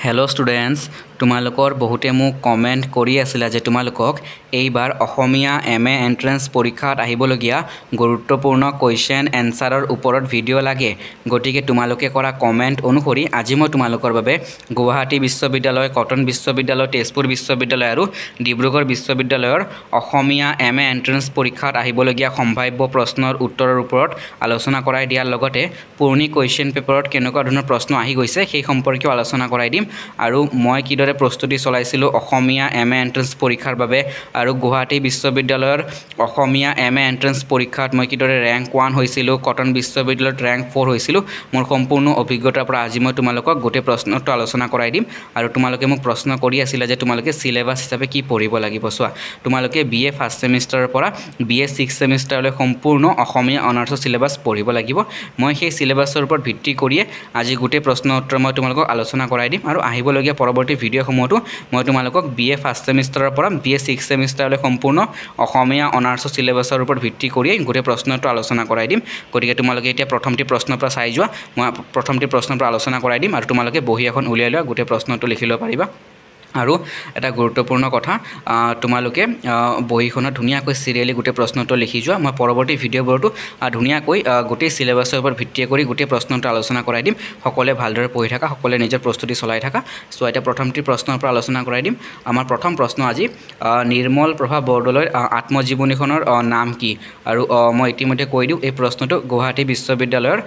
hello students तुम्हालोकर बहुते মোক comment करी आसिला जे तुम्हालोকক এইবাৰ অসমীয়া এমএ এন্ট্ৰেন্স পৰীক্ষাত আহিবলগীয়া গুৰুত্বপূৰ্ণ কোৱেশ্চন এনসাৰৰ ওপৰত ভিডিও লাগে গতিকে তোমালোকে কৰা কমেন্ট অনুসৰি আজি মই তোমালোকৰ বাবে গুৱাহাটী বিশ্ববিদ্যালয় কটন বিশ্ববিদ্যালয় তেজপুৰ বিশ্ববিদ্যালয় আৰু ডিব্ৰুগড় বিশ্ববিদ্যালয়ৰ অসমীয়া এমএ এন্ট্ৰেন্স পৰীক্ষাত আহিবলগীয়া সম্ভাৱ্য প্ৰশ্নৰ উত্তৰৰ ওপৰত আলোচনা কৰাই দিয়াৰ লগতে পুৰণি কোৱেশ্চন পেপাৰত কেনেকুৱা ধৰণৰ প্ৰশ্ন আহি গৈছে সেই সম্পৰ্কীয় আলোচনা কৰাই দিম আৰু মই কিদৰে প্ৰস্তুতি চলাইছিলো অসমীয়া এমএ এন্ট্ৰেন্স পৰীক্ষাৰ বাবে আৰু গুৱাহাটী বিশ্ববিদ্যালয়ৰ অসমীয়া এমএ এন্ট্ৰেন্স পৰীক্ষাত মই কিদৰে ৰ্যাঙ্ক 1 হৈছিলো কটন বিশ্ববিদ্যালয়ত ৰ্যাঙ্ক 4 হৈছিলো মোৰ সম্পূৰ্ণ অভিজ্ঞতাৰ পৰা আজি মই তোমালোকক গোটেই প্ৰশ্নটো আলোচনা কৰাই দিম আৰু তোমালোকে মোক প্ৰশ্ন কৰি আছিলা যে তোমালোকে সিলেবাস হিচাপে কি পঢ়িব লাগিব সোৱা তোমালোকে বিএ ফাৰ্ষ্ট সেমিষ্টাৰৰ পৰা বিএ 6 সেমিষ্টাৰলৈ সম্পূৰ্ণ অসমীয়া অনাৰ্ছৰ সিলেবাস পঢ়িব লাগিব মই সেই সিলেবাসৰ ওপৰত ভিত্তি কৰি আজি গোটেই প্ৰশ্ন উত্তৰ মই তোমালোকক আলোচনা কৰাই দিম আৰু আহিবলগীয়া পৰৱৰ্তী ভিডিঅ'সমূহতো মই তোমালোকক বিএ ফাৰ্ষ্ট সেমিষ্টাৰৰ পৰা বিএ 6 সেমিষ্টাৰলৈ সম্পূৰ্ণ অসমীয়া অনাৰ্ছৰ সিলেবাসৰ ওপৰত ভিত্তি কৰি গোটেই প্ৰশ্নটো আলোচনা কৰাই দিম গতিকে তোমালোকে এতিয়া প্ৰথমটি প্ৰশ্নৰ পৰা চাই যোৱা মই প্ৰথমটি প্ৰশ্নৰ পৰা আলোচনা কৰাই দিম আৰু তোমালোকে বহি এখন উলিয়াই লোৱা গোটেই প্ৰশ্নটো লিখি ল'ব পাৰিবা আৰু এটা গুৰুত্বপূৰ্ণ কথা তোমালোকে বহিখনত ধুনিয়াকৈ সিৰিয়ালি গোটেই প্ৰশ্নটো লিখি যোৱা মই পৰৱৰ্তী ভিডিঅ'বোৰতো ধুনিয়াকৈ গোটেই সিলেবাসৰ ওপৰত ভিত্তি কৰি গোটেই প্ৰশ্নটো আলোচনা কৰাই দিম সকলোৱে ভালদৰে পঢ়ি থাকা সকলোৱে নিজৰ প্ৰস্তুতি চলাই থাকা সো এটা প্ৰথমটি প্ৰশ্নৰ পৰা আলোচনা কৰাই দিম আমাৰ প্ৰথম প্ৰশ্ন আজি নিৰ্মল প্ৰভা বৰদলৈৰ আত্মজীৱনীখনৰ নাম কি আৰু মই ইতিমধ্যে কৈ দিও এই প্ৰশ্নটো গুৱাহাটী বিশ্ববিদ্যালয়ৰ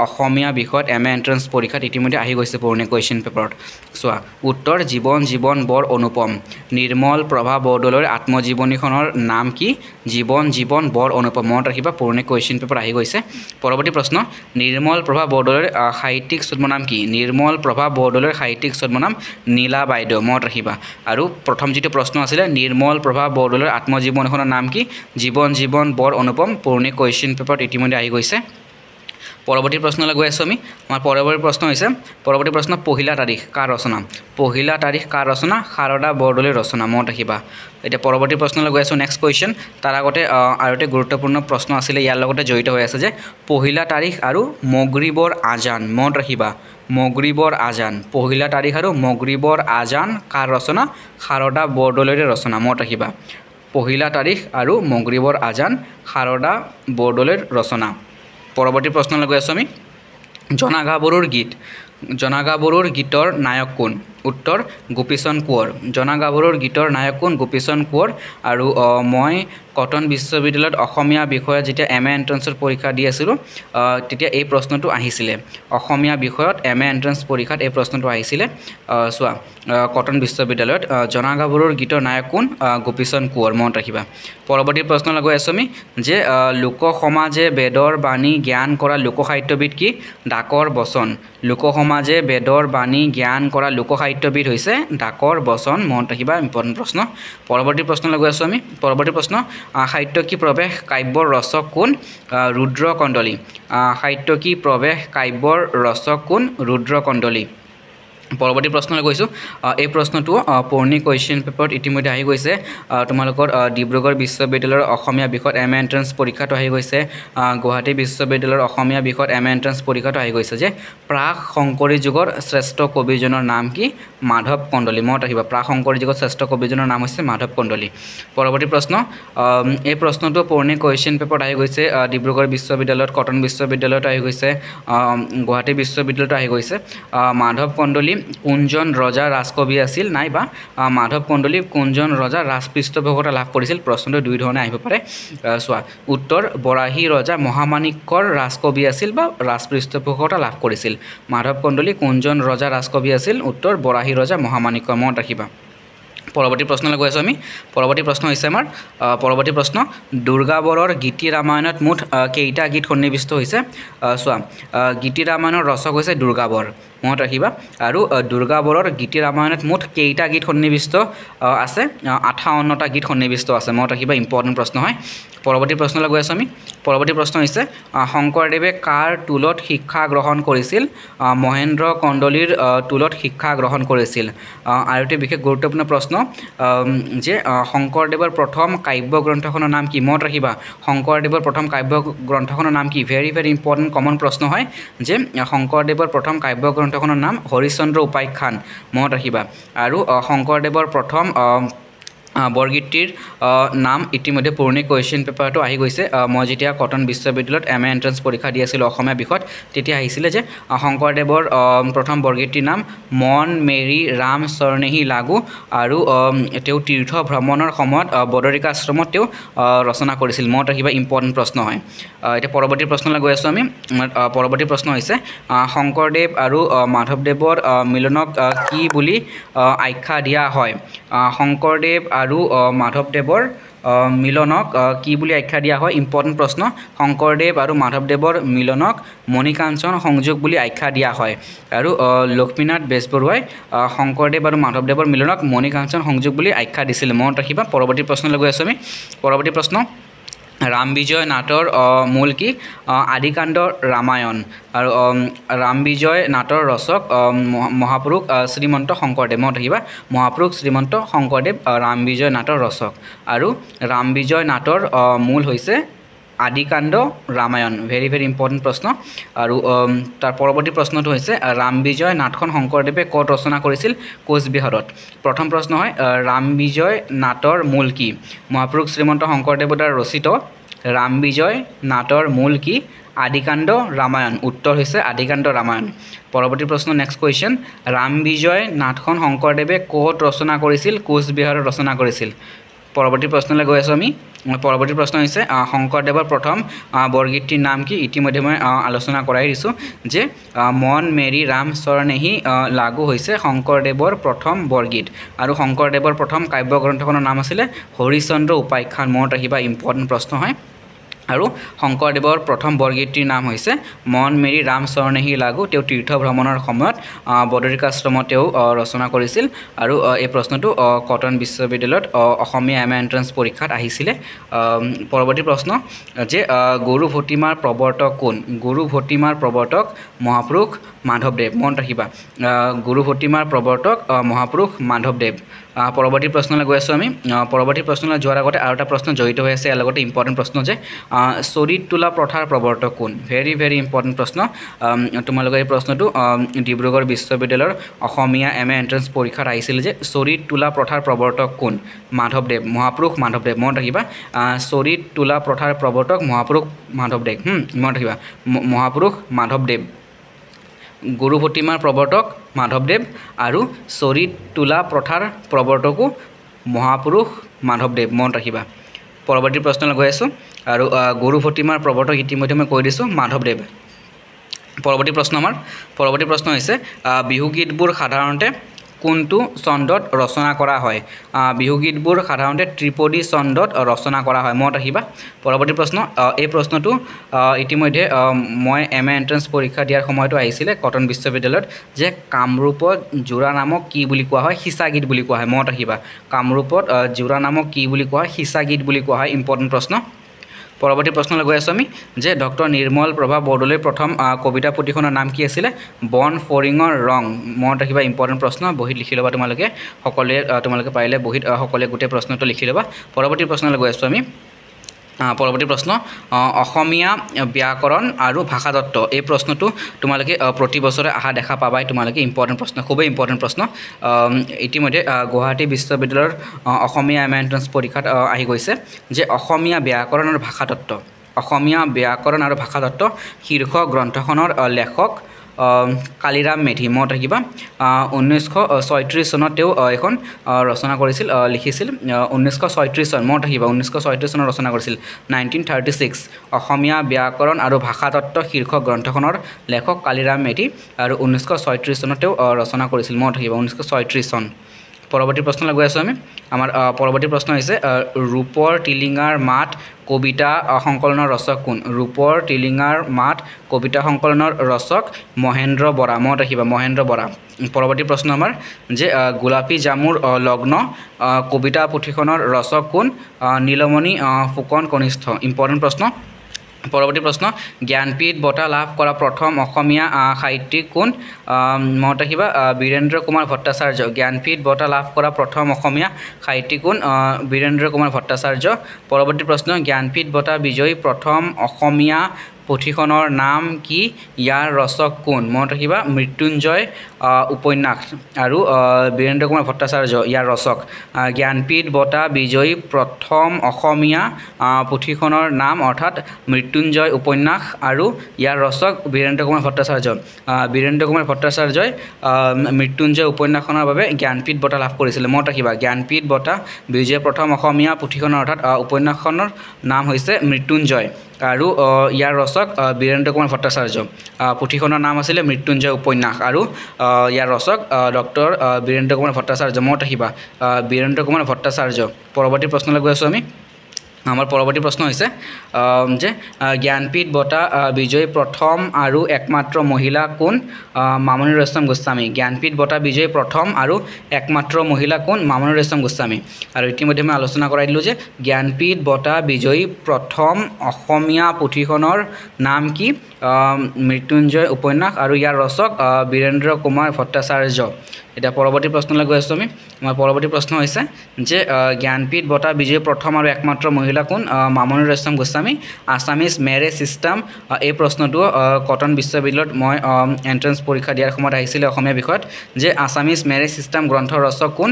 অসমীয়া বিষয়ত এমএ এন্ট্ৰেন্স পৰীক্ষাত ইতিমধ্যে আহি গৈছে পুৰণি কোৱেশ্চন পেপাৰত সো উত্তৰ জীবন বৰ অনুপম নিৰ্মল প্ৰভা বৰদলৈৰ আত্মজীৱনীখনৰ নাম কি জীবন বৰ অনুপম মনত ৰাখিবা পুৰণি কোৱেশ্চন পেপাৰ আহি গৈছে পৰৱৰ্তী প্ৰশ্ন নিৰ্মল প্ৰভা বৰদলৈৰ সাহিত্যিক ছদ্মনাম কি নিৰ্মল প্ৰভা বৰদলৈৰ সাহিত্যিক ছদ্মনাম নীলা বাইদেউ মনত ৰাখিবা আৰু প্ৰথম যেটো প্ৰশ্ন আছিল নিৰ্মল প্ৰভা বৰদলৈৰ আত্মজীৱনীখনৰ নাম কি জীবন বৰ অনুপম পুৰণি কোৱেশ্চন পেপাৰত ইতিমধ্যে আহি গৈছে পৰৱৰ্তী প্ৰশ্নলৈ গৈ আছো আমি আমাৰ পৰৱৰ্তী প্ৰশ্ন হৈছে পৰৱৰ্তী প্ৰশ্ন পহিলা তাৰিখ কাৰ ৰচনা শাৰদা বৰদলৈৰ ৰচনা মনত ৰাখিবা এতিয়া পৰৱৰ্তী প্ৰশ্নলৈ গৈ আছো নেক্সট কোৱেশ্চন তাৰ আগতে আৰু এটা গুৰুত্বপূৰ্ণ প্ৰশ্ন আছিল ইয়াৰ লগতে জড়িত হৈ আছে যে পহিলা তাৰিখ আৰু মগৰিবৰ আজান মনত ৰাখিবা মগৰিবৰ আজান পহিলা তাৰিখ আৰু মগৰিবৰ আজান কাৰ ৰচনা শাৰদা বৰদলৈৰ ৰচনা মনত ৰাখিবা পহিলা তাৰিখ আৰু মগৰিবৰ আজান শাৰদা বৰদলৈৰ ৰচনা পৰৱৰ্তী প্ৰশ্নলৈ গৈ আছো আমি জনাগাভৰুৰ গীতৰ নায়ক কোন উত্তৰ গোপীচন্দ কোঁৱৰ জনাগাভৰুৰ গীতৰ নায়ক কোন গোপীচন্দ কোঁৱৰ আৰু মই কটন বিশ্ববিদ্যালয়ত অসমীয়া বিষয়ত যেতিয়া এমএ এন্ট্ৰেন্সৰ পৰীক্ষা দি আছিলো তেতিয়া এই প্ৰশ্নটো আহিছিলে অসমীয়া বিষয়ত এমএ এন্ট্ৰেন্স পৰীক্ষাত এই প্ৰশ্নটো আহিছিলে সোৱা কটন বিশ্ববিদ্যালয়ত জনাগাভৰুৰ গীতৰ নায়ক কোন গোপীচন্দ কোঁৱৰ মনত ৰাখিবা পৰৱৰ্তী প্ৰশ্নলৈ গৈ আছো আমি যে লোক সমাজে বেদৰ বাণী জ্ঞান কৰা লোকসাহিত্যবিদ কি ডাকৰ বচন লোক সমাজে বেদৰ বাণী জ্ঞান কৰা লোকসাহিত্যবিদ হৈছে ডাকৰ বচন মনত ৰাখিবা ইম্পৰ্টেণ্ট প্ৰশ্ন পৰৱৰ্তী প্ৰশ্নলৈ গৈ আছো আমি পৰৱৰ্তী প্ৰশ্ন সাহিত্য কি প্ৰৱেশ কাব্যৰ ৰচক কোন ৰুদ্ৰ কণ্ডলী সাহিত্য কি প্ৰৱেশ কাব্যৰ ৰচক কোন ৰুদ্ৰ কণ্ডলী পৰৱৰ্তী প্ৰশ্নলৈ গৈছো এই প্ৰশ্নটো পুৰণি কোৱেশ্চন পেপাৰত ইতিমধ্যে আহি গৈছে তোমালোকৰ ডিব্ৰুগড় বিশ্ববিদ্যালয়ৰ অসমীয়া বিষয়ত এমএ এন্ট্ৰেন্স পৰীক্ষাটো আহি গৈছে গুৱাহাটী বিশ্ববিদ্যালয়ৰ অসমীয়া বিষয়ত এমএ এন্ট্ৰেন্স পৰীক্ষাটো আহি গৈছে যে প্ৰাক শংকৰী যুগৰ শ্ৰেষ্ঠ কবিজনৰ নাম কি মাধৱ কণ্ডলী মনত ৰাখিবা প্ৰাক শংকৰী যুগৰ শ্ৰেষ্ঠ কবিজনৰ নাম হৈছে মাধৱ কণ্ডলী পৰৱৰ্তী প্ৰশ্ন এই প্ৰশ্নটো পুৰণি কোৱেশ্চন পেপাৰত আহি গৈছে ডিব্ৰুগড় বিশ্ববিদ্যালয়ত কটন বিশ্ববিদ্যালয়ত আহি গৈছে গুৱাহাটী বিশ্ববিদ্যালয়ত আহি গৈছে মাধৱ কণ্ডলী কোনজন ৰজা ৰাজকবি আছিল নাইবা মাধৱ কণ্ডলী কোনজন ৰজা ৰাজপৃষ্ঠপোষকতা লাভ কৰিছিল প্ৰশ্নটো দুই ধৰণে আহিব পাৰে সোৱা উত্তৰ বৰাহী ৰজা মহামাণিক্যৰ ৰাজকবি আছিল বা ৰাজপৃষ্ঠপোষকতা লাভ কৰিছিল মাধৱ কণ্ডলী কোনজন ৰজা ৰাজকবি আছিল উত্তৰ বৰাহী ৰজা মহামাণিক্য মনত ৰাখিবা পৰৱৰ্তী প্ৰশ্নলৈ গৈ আছো আমি পৰৱৰ্তী প্ৰশ্ন হৈছে আমাৰ পৰৱৰ্তী প্ৰশ্ন দুৰ্গা বৰৰ গীতি ৰামায়ণত মুঠ কেইটা গীত সন্নিৱিষ্ট হৈছে সোৱা গীতি ৰামায়ণৰ ৰচক হৈছে দুৰ্গা বৰ মনত ৰাখিবা আৰু দুৰ্গা বৰৰ গীতি ৰামায়ণত মুঠ কেইটা গীত সন্নিৱিষ্ট আছে 58টা গীত সন্নিৱিষ্ট আছে মনত ৰাখিবা ইম্পৰ্টেণ্ট প্ৰশ্ন হয় পৰৱৰ্তী প্ৰশ্নলৈ গৈ আছো আমি পৰৱৰ্তী প্ৰশ্ন হৈছে শংকৰদেৱে কাৰ টুলত শিক্ষা গ্ৰহণ কৰিছিল মহেন্দ্ৰ কণ্ডলীৰ টুলত শিক্ষা গ্ৰহণ কৰিছিল আৰু এটা বিশেষ গুৰুত্বপূৰ্ণ প্ৰশ্ন যে শংকৰদেৱৰ প্ৰথম কাব্য গ্ৰন্থখনৰ নাম কি মনত ৰাখিবা শংকৰদেৱৰ প্ৰথম কাব্য গ্ৰন্থখনৰ নাম কি ভেৰি ইম্পৰ্টেণ্ট কমন প্ৰশ্ন হয় যে শংকৰদেৱৰ প্ৰথম কাব্য গ্ৰন্থ গ্ৰন্থখনৰ নাম হৰিশ্চন্দ্ৰ উপাখ্যান মনত ৰাখিবা আৰু শংকৰদেৱৰ প্ৰথম বৰগীতটিৰ নাম ইতিমধ্যে পুৰণি কুৱেশ্যন পেপাৰটো আহি গৈছে মই যেতিয়া কটন বিশ্ববিদ্যালয়ত এম এ এন্ট্ৰেন্স পৰীক্ষা দি আছিলোঁ অসমীয়া বিষয়ত তেতিয়া আহিছিলে যে শংকৰদেৱৰ প্ৰথম বৰগীতটিৰ নাম মন মেৰি ৰাম স্বৰ্ণেহি লাগু আৰু তেওঁ তীৰ্থ ভ্ৰমণৰ সময়ত বদৰিকা আশ্ৰমত তেওঁ ৰচনা কৰিছিল মনত ৰাখিবা ইম্পৰ্টেণ্ট প্ৰশ্ন হয় এতিয়া পৰৱৰ্তী প্ৰশ্নলৈ গৈ আছোঁ আমি পৰৱৰ্তী প্ৰশ্ন হৈছে শংকৰদেৱ আৰু মাধৱদেৱৰ মিলনক কি বুলি আখ্যা দিয়া হয় শংকৰদেৱ আৰু মাধৱদেৱৰ মিলনক কি বুলি আখ্যা দিয়া হয় ইম্পৰ্টেণ্ট প্ৰশ্ন শংকৰদেৱ আৰু মাধৱদেৱৰ মিলনক মণিকাঞ্চন সংযোগ বুলি আখ্যা দিয়া হয় আৰু লক্ষ্মীনাথ বেজবৰুৱাই শংকৰদেৱ আৰু মাধৱদেৱৰ মিলনক মণিকাঞ্চন সংযোগ বুলি আখ্যা দিছিল মনত ৰাখিবা পৰৱৰ্তী প্ৰশ্নলৈ গৈ আছোঁ আমি পৰৱৰ্তী প্ৰশ্ন ৰাম বিজয় নাটৰ মূল কি আদিকাণ্ড ৰামায়ণ আৰু ৰাম বিজয় নাটৰ ৰচক মহাপুৰুষ শ্ৰীমন্ত শংকৰদেৱ মনত ৰাখিবা মহাপুৰুষ শ্ৰীমন্ত শংকৰদেৱ ৰাম বিজয় নাটৰ ৰচক আৰু ৰাম বিজয় নাটৰ মূল হৈছে আদিকাণ্ড ৰামায়ণ ভেৰি ভেৰি ইম্পৰ্টেণ্ট প্ৰশ্ন আৰু তাৰ পৰৱৰ্তী প্ৰশ্নটো হৈছে ৰাম বিজয় নাটখন শংকৰদেৱে ক'ত ৰচনা কৰিছিল কোচবিহাৰত প্ৰথম প্ৰশ্ন হয় ৰাম বিজয় নাটৰ মূল কি মহাপুৰুষ শ্ৰীমন্ত শংকৰদেৱৰ দ্বাৰা ৰচিত ৰাম বিজয় নাটৰ মূল কি আদিকাণ্ড ৰামায়ণ উত্তৰ হৈছে আদিকাণ্ড ৰামায়ণ পৰৱৰ্তী প্ৰশ্ন নেক্সট কুৱেশ্যন ৰাম বিজয় নাটখন শংকৰদেৱে ক'ত ৰচনা কৰিছিল কোচবিহাৰত ৰচনা কৰিছিল পৰৱৰ্তী প্ৰশ্নলৈ গৈ আছোঁ আমি পৰৱৰ্তী প্ৰশ্ন হৈছে শংকৰদেৱৰ প্ৰথম বৰগীতটিৰ নাম কি ইতিমধ্যে মই আলোচনা কৰাই দিছোঁ যে মন মেৰি ৰাম স্বৰ্ণেহি লাগু হৈছে শংকৰদেৱৰ প্ৰথম বৰগীত আৰু শংকৰদেৱৰ প্ৰথম কাব্য গ্ৰন্থখনৰ নাম আছিলে হৰিশ্চন্দ্ৰ উপাখ্যান মনত ৰাখিবা ইম্পৰ্টেণ্ট প্ৰশ্ন হয় আৰু শংকৰদেৱৰ প্ৰথম বৰগীতটিৰ নাম হৈছে মন মেৰি ৰাম স্বৰ্ণেহি লাগু তেওঁ তীৰ্থ ভ্ৰমণৰ সময়ত বদৰিকা আশ্ৰমত তেওঁ ৰচনা কৰিছিল আৰু এই প্ৰশ্নটো কটন বিশ্ববিদ্যালয়ত অসমীয়া এম এ এন্ট্ৰেন্স পৰীক্ষাত আহিছিলে পৰৱৰ্তী প্ৰশ্ন যে গুৰু ভটিমাৰ প্ৰৱৰ্তক কোন গুৰু ভটিমাৰ প্ৰৱৰ্তক মহাপুৰুষ মাধৱদেৱ মনত ৰাখিবা গুৰু ভটিমাৰ প্ৰৱৰ্তক মহাপুৰুষ মাধৱদেৱ পৰৱৰ্তী প্ৰশ্নলৈ গৈ আছোঁ আমি পৰৱৰ্তী প্ৰশ্নলৈ যোৱাৰ আগতে আৰু এটা প্ৰশ্ন জড়িত হৈ আছে ইয়াৰ লগতে ইম্পৰ্টেণ্ট প্ৰশ্ন যে চৰিত তোলা প্ৰথাৰ প্ৰৱৰ্তক কোন ভেৰি ভেৰি ইম্পৰ্টেণ্ট প্ৰশ্ন তোমালোকে এই প্ৰশ্নটো ডিব্ৰুগড় বিশ্ববিদ্যালয়ৰ অসমীয়া এম এ এন্ট্ৰেন্স পৰীক্ষাত আহিছিল যে চৰিত তোলা প্ৰথাৰ প্ৰৱৰ্তক কোন মাধৱদেৱ মহাপুৰুষ মাধৱদেৱ মনত ৰাখিবা চৰিত তোলা প্ৰথাৰ প্ৰৱৰ্তক মহাপুৰুষ মাধৱদেৱ মনত ৰাখিবা মহাপুৰুষ মাধৱদেৱ গুৰু ভটিমাৰ প্ৰৱৰ্তক মাধৱদেৱ আৰু চৰিত তোলা প্ৰথাৰ প্ৰৱৰ্তকো মহাপুৰুষ মাধৱদেৱ মনত ৰাখিবা পৰৱৰ্তী প্ৰশ্নলৈ গৈ আছোঁ আৰু গুৰু ভটিমাৰ প্ৰৱৰ্তক ইতিমধ্যে মই কৈ দিছোঁ মাধৱদেৱ পৰৱৰ্তী প্ৰশ্ন হৈছে বিহুগীতবোৰ সাধাৰণতে কোনটো চন্দত ৰচনা কৰা হয় বিহুগীতবোৰ সাধাৰণতে ত্ৰিপদী চন্দত ৰচনা কৰা হয় মনত ৰাখিবা পৰৱৰ্তী প্ৰশ্ন এই প্ৰশ্নটো ইতিমধ্যে মই এম এ এন্ট্ৰেন্স পৰীক্ষা দিয়াৰ সময়তো আহিছিলে কটন বিশ্ববিদ্যালয়ত যে কামৰূপত জোৰা নামক কি বুলি কোৱা হয় সিঁচা গীত বুলি কোৱা হয় মনত ৰাখিবা কামৰূপত জোৰা নামক কি বুলি কোৱা হয় সিঁচা গীত বুলি কোৱা হয় ইম্পৰ্টেণ্ট প্ৰশ্ন পৰৱৰ্তী প্ৰশ্নলৈ গৈ আছোঁ আমি যে ডক্টৰ নিৰ্মল প্ৰভা বৰদলৈৰ প্ৰথম কবিতা পুথিখনৰ নাম কি আছিলে বন ফৰিঙৰ ৰং মনত ৰাখিবা ইম্পৰ্টেণ্ট প্ৰশ্ন বহীত লিখি ল'বা তোমালোকে সকলোৱে তোমালোকে পাৰিলে বহীত সকলোৱে গোটেই প্ৰশ্নটো লিখি ল'বা পৰৱৰ্তী প্ৰশ্নলৈ গৈ আছোঁ আমি পৰৱৰ্তী প্ৰশ্ন অসমীয়া ব্যাকৰণ আৰু ভাষাতত্ত্ব এই প্ৰশ্নটো তোমালোকে প্ৰতি বছৰে অহা দেখা পাবাই তোমালোকে ইম্পৰ্টেণ্ট প্ৰশ্ন খুবেই ইম্পৰ্টেণ্ট প্ৰশ্ন ইতিমধ্যে গুৱাহাটী বিশ্ববিদ্যালয়ৰ অসমীয়া এম এ এন্ট্ৰেন্স পৰীক্ষাত আহি গৈছে যে অসমীয়া ব্যাকৰণ আৰু ভাষাতত্ত্ব অসমীয়া ব্যাকৰণ আৰু ভাষাতত্ত্ব শীৰ্ষক গ্ৰন্থখনৰ লেখক কালিৰাম মেধি মনত ৰাখিবা 1936 চনত তেওঁ এখন ৰচনা কৰিছিল লিখিছিল 1936 চন মনত ৰাখিবা 1936 চনত ৰচনা কৰিছিল 1936 অসমীয়া ব্যাকৰণ আৰু ভাষাতত্ত্ব শীৰ্ষক গ্ৰন্থখনৰ লেখক কালিৰাম মেধি আৰু 1936 চনত তেওঁ ৰচনা কৰিছিল মনত ৰাখিবা 1936 চন পৰৱৰ্তী প্ৰশ্নলৈ গৈ আছোঁ আমি আমাৰ পৰৱৰ্তী প্ৰশ্ন হৈছে ৰূপৰ টিলিঙাৰ মাত কবিতা সংকলনৰ ৰচক কোন ৰূপৰ টিলিঙাৰ মাত কবিতা সংকলনৰ ৰচক মহেন্দ্ৰ বৰা মনত ৰাখিবা মহেন্দ্ৰ বৰা পৰৱৰ্তী প্ৰশ্ন আমাৰ যে গোলাপী জামুৰ লগ্ন কবিতা পুথিখনৰ ৰচক কোন নীলমণি ফুকন কনিষ্ঠ ইম্পৰ্টেণ্ট প্ৰশ্ন পৰৱৰ্তী প্ৰশ্ন জ্ঞানপীঠ বঁটা লাভ কৰা প্ৰথম অসমীয়া সাহিত্যিক কোন মনত ৰাখিবা বীৰেন্দ্ৰ কুমাৰ ভট্টাচাৰ্য জ্ঞানপীঠ বঁটা লাভ কৰা প্ৰথম অসমীয়া সাহিত্যিক কোন বীৰেন্দ্ৰ কুমাৰ ভট্টাচাৰ্য পৰৱৰ্তী প্ৰশ্ন জ্ঞানপীঠ বঁটা বিজয়ী প্ৰথম অসমীয়া পুথিখনৰ নাম কি ইয়াৰ ৰচক কোন মনত ৰাখিবা মৃত্যুঞ্জয় উপন্যাস আৰু বীৰেন্দ্ৰ কুমাৰ ভট্টাচাৰ্য ইয়াৰ ৰচক জ্ঞানপীঠ বঁটা বিজয়ী প্ৰথম অসমীয়া পুথিখনৰ নাম অৰ্থাৎ মৃত্যুঞ্জয় উপন্যাস আৰু ইয়াৰ ৰচক বীৰেন্দ্ৰ কুমাৰ ভট্টাচাৰ্য বীৰেন্দ্ৰ কুমাৰ ভট্টাচাৰ্যই মৃত্যুঞ্জয় উপন্যাসখনৰ বাবে জ্ঞানপীঠ বঁটা লাভ কৰিছিল মনত ৰাখিবা জ্ঞানপীঠ বঁটা বিজয়ী প্ৰথম অসমীয়া পুথিখনৰ অৰ্থাৎ উপন্যাসখনৰ নাম হৈছে মৃত্যুঞ্জয় আৰু ইয়াৰ ৰচক বীৰেন্দ্ৰ কুমাৰ ভট্টাচাৰ্য পুথিখনৰ নাম আছিলে মৃত্যুঞ্জয় উপন্যাস আৰু ইয়াৰ ৰচক ডক্টৰ বীৰেন্দ্ৰ কুমাৰ ভট্টাচাৰ্য মনত ৰাখিবা বীৰেন্দ্ৰ কুমাৰ ভট্টাচাৰ্য পৰৱৰ্তী প্ৰশ্নলৈ গৈ আছোঁ আমি আমাৰ পৰৱৰ্তী প্ৰশ্ন হৈছে যে জ্ঞানপীঠ বঁটা বিজয়ী প্ৰথম আৰু একমাত্ৰ মহিলা কোন মামণি ৰয়ছম গোস্বামী জ্ঞানপীঠ বঁটা বিজয়ী প্ৰথম আৰু একমাত্ৰ মহিলা কোন মামণি ৰয়ছম গোস্বামী আৰু ইতিমধ্যে মই আলোচনা কৰাই দিলোঁ যে জ্ঞানপীঠ বঁটা বিজয়ী প্ৰথম অসমীয়া পুথিখনৰ নাম কি মৃত্যুঞ্জয় উপন্যাস আৰু ইয়াৰ ৰচক বীৰেন্দ্ৰ কুমাৰ ভট্টাচাৰ্য এতিয়া পৰৱৰ্তী প্ৰশ্নলৈ গৈ আছোঁ আমি আমাৰ পৰৱৰ্তী প্ৰশ্ন হৈছে যে জ্ঞানপীঠ বঁটা বিজয়ী প্ৰথম আৰু একমাত্ৰ মহিলা কোন Mamoni Raisom Goswami Assamese marriage system এই প্ৰশ্নটো কটন বিশ্ববিদ্যালয়ত মই এণ্ট্ৰেন্স পৰীক্ষা দিয়াৰ সময়ত আহিছিলে অসমীয়া বিষয়ত যে আছামিজ মেৰেজ চিষ্টেম গ্ৰন্থৰ ৰচক কোন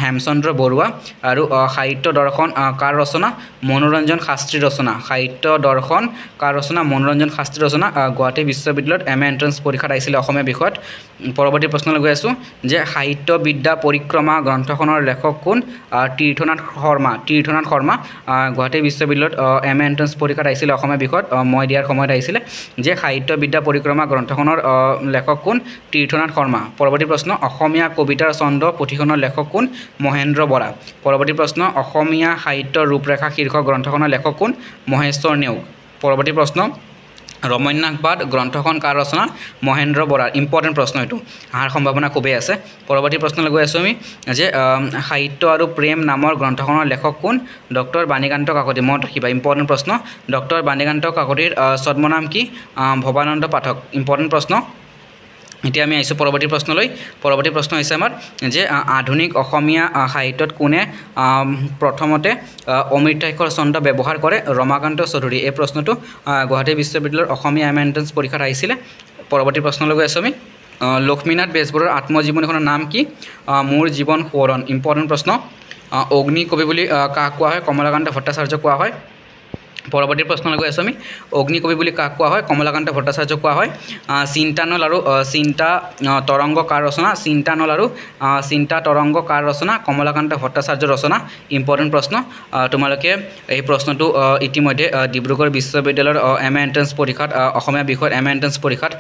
হেমচন্দ্ৰ বৰুৱা আৰু সাহিত্য দৰ্শন কাৰ ৰচনা মনোৰঞ্জন শাস্ত্ৰী ৰচনা সাহিত্য দৰ্শন কাৰ ৰচনা মনোৰঞ্জন শাস্ত্ৰী ৰচনা গুৱাহাটী বিশ্ববিদ্যালয়ত MA এণ্ট্ৰেন্স পৰীক্ষাত আহিছিলে অসমীয়া বিষয়ত পৰৱৰ্তী প্ৰশ্নলৈ গৈ আছোঁ যে সাহিত্য বিদ্যা পৰিক্ৰমা গ্ৰন্থখনৰ লেখক কোন তীৰ্থনাথ শৰ্মা গুৱাহাটী বিশ্ববিদ্যালয়ত MA এণ্ট্ৰেন্স পৰীক্ষাত আহিছিলে অসমীয়া বিষয়ত মই দিয়াৰ সময়ত আহিছিলে যে সাহিত্য বিদ্যা পৰিক্ৰমা গ্ৰন্থখনৰ লেখক কোন তীৰ্থনাথ শৰ্মা পৰৱৰ্তী প্ৰশ্ন অসমীয়া কবিতাৰ ছন্দ পুথিখনৰ লেখক কোন মহেন্দ্ৰ বৰা পৰৱৰ্তী প্ৰশ্ন অসমীয়া সাহিত্যৰ ৰূপৰেখা শীৰ্ষক গ্ৰন্থখনৰ লেখক কোন মহেশ্বৰ নেওগ পৰৱৰ্তী প্ৰশ্ন ৰমন্যাসবাদ গ্ৰন্থখন কাৰ ৰচনা মহেন্দ্ৰ বৰাৰ ইম্পৰ্টেণ্ট প্ৰশ্ন এইটো অহাৰ সম্ভাৱনা খুবেই আছে পৰৱৰ্তী প্ৰশ্নলৈ গৈ আছোঁ আমি যে সাহিত্য আৰু প্ৰেম নামৰ গ্ৰন্থখনৰ লেখক কোন ডক্টৰ বাণীকান্ত কাকতি মনত ৰাখিবা ইম্পৰ্টেণ্ট প্ৰশ্ন ডক্টৰ বাণীকান্ত কাকতিৰ ছদ্মনাম কি ভৱানন্দ পাঠক ইম্পৰ্টেণ্ট প্ৰশ্ন এতিয়া আমি আহিছোঁ পৰৱৰ্তী প্ৰশ্নলৈ পৰৱৰ্তী প্ৰশ্ন হৈছে আমাৰ যে আধুনিক অসমীয়া সাহিত্যত কোনে প্ৰথমতে অমৃতাক্ষৰ ছন্দ ব্যৱহাৰ কৰে ৰমাকান্ত চৌধুৰী এই প্ৰশ্নটো গুৱাহাটী বিশ্ববিদ্যালয়ৰ অসমীয়া MA এণ্ট্ৰেন্স পৰীক্ষাত আহিছিলে পৰৱৰ্তী প্ৰশ্নলৈ গৈ আছোঁ আমি লক্ষ্মীনাথ বেজবৰুৱাৰ আত্মজীৱনীখনৰ নাম কি মোৰ জীৱন সোৱৰণ ইম্পৰ্টেণ্ট প্ৰশ্ন অগ্নি কবি বুলি কাক কোৱা হয় কমলাকান্ত ভট্টাচাৰ্য কোৱা হয় পৰৱৰ্তী প্ৰশ্নলৈ গৈ আছোঁ আমি অগ্নি কবি বুলি কাক কোৱা হয় কমলাকান্ত ভট্টাচাৰ্য কোৱা হয় চিন্তানল আৰু চিন্তা তৰংগ কাৰ ৰচনা চিন্তানল আৰু চিন্তা তৰংগ কাৰ ৰচনা কমলাকান্ত ভট্টাচাৰ্যৰ ৰচনা ইম্পৰ্টেণ্ট প্ৰশ্ন তোমালোকে এই প্ৰশ্নটো ইতিমধ্যে ডিব্ৰুগড় বিশ্ববিদ্যালয়ৰ MA এণ্ট্ৰেন্স পৰীক্ষাত অসমীয়া বিষয়ত MA এণ্ট্ৰেন্স পৰীক্ষাত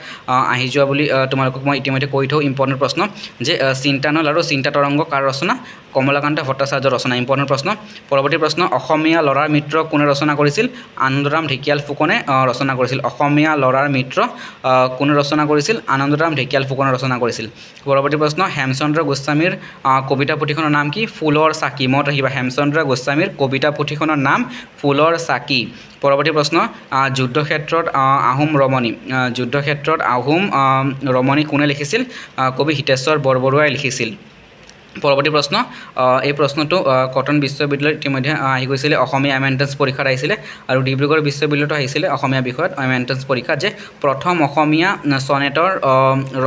আহি যোৱা বুলি তোমালোকক মই ইতিমধ্যে কৈ থওঁ ইম্পৰ্টেণ্ট প্ৰশ্ন যে চিন্তানল আৰু চিন্তা তৰংগ কাৰ ৰচনা কমলাকান্ত ভট্টাচাৰ্যৰ ৰচনা ইম্পৰ্টেণ্ট প্ৰশ্ন পৰৱৰ্তী প্ৰশ্ন অসমীয়া ল'ৰাৰ মিত্ৰ কোনে ৰচনা কৰিছিল আনন্দৰাম ঢেকিয়াল ফুকনে ৰচনা কৰিছিল অসমীয়া ল'ৰাৰ মিত্ৰ কোনে ৰচনা কৰিছিল আনন্দৰাম ঢেকিয়াল ফুকনে ৰচনা কৰিছিল পৰৱৰ্তী প্ৰশ্ন হেমচন্দ্ৰ গোস্বামীৰ কবিতা পুথিখনৰ নাম কি ফুলৰ চাকি মনত ৰাখিবা হেমচন্দ্ৰ গোস্বামীৰ কবিতা পুথিখনৰ নাম ফুলৰ চাকি পৰৱৰ্তী প্ৰশ্ন যুদ্ধক্ষেত্ৰত আহোম ৰমণী কোনে লিখিছিল কবি হিতেশ্বৰ বৰবৰুৱাই লিখিছিল পৰৱৰ্তী প্ৰশ্ন এই প্ৰশ্নটো কটন বিশ্ববিদ্যালয়ত ইতিমধ্যে আহি গৈছিলে অসমীয়া MA এণ্ট্ৰেন্স পৰীক্ষাত আহিছিলে আৰু ডিব্ৰুগড় বিশ্ববিদ্যালয়তো আহিছিলে অসমীয়া বিষয়ত MA এণ্ট্ৰেন্স পৰীক্ষাত যে প্ৰথম অসমীয়া ছনেটৰ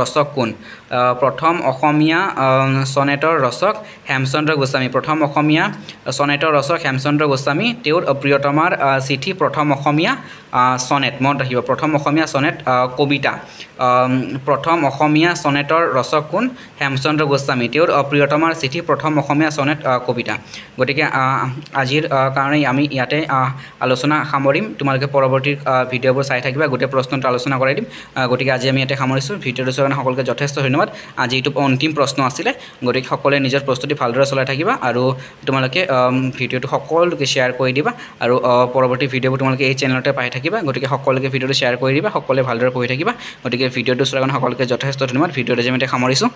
ৰচক কোন প্ৰথম অসমীয়া ছনেটৰ ৰচক হেমচন্দ্ৰ গোস্বামী প্ৰথম অসমীয়া ছনেটৰ ৰচক হেমচন্দ্ৰ গোস্বামী তেওঁৰ প্ৰিয়তমাৰ চিঠি প্ৰথম অসমীয়া ছনেট মনত ৰাখিব প্ৰথম অসমীয়া ছনেট কবিতা প্ৰথম অসমীয়া ছনেটৰ ৰচক কোন হেমচন্দ্ৰ গোস্বামী তেওঁৰ প্ৰিয়তমাৰ চিঠি প্ৰথম অসমীয়া ছনেট কবিতা গতিকে আজিৰ কাৰণে আমি ইয়াতে আলোচনা সামৰিম তোমালোকে পৰৱৰ্তী ভিডিঅ'বোৰ চাই থাকিবা গোটেই প্ৰশ্নটো আলোচনা কৰাই দিম গতিকে আজি আমি ইয়াতে সামৰিছোঁ ভিডিঅ'টো চোৱাৰ কাৰণে সকলোকে যথেষ্ট ধন্যবাদ আজি এইটো অন্তিম প্ৰশ্ন আছিলে গতিকে সকলোৱে নিজৰ প্ৰস্তুতি ভালদৰে চলাই থাকিবা আৰু তোমালোকে ভিডিঅ'টো সকলোকে শ্বেয়াৰ কৰি দিবা আৰু পৰৱৰ্তী ভিডিঅ'বোৰ তোমালোকে এই চেনেলতে পাই থাকিবা গতিকে সকলোকে ভিডিঅ'টো শ্বেয়াৰ কৰি দিবা সকলোৱে ভালদৰে পঢ়ি থাকিবা গতিকে ভিডিঅ'টো চোৱাৰ কাৰণে সকলোকে যথেষ্ট ধন্যবাদ ভিডিঅ'টো আমি সামৰিছোঁ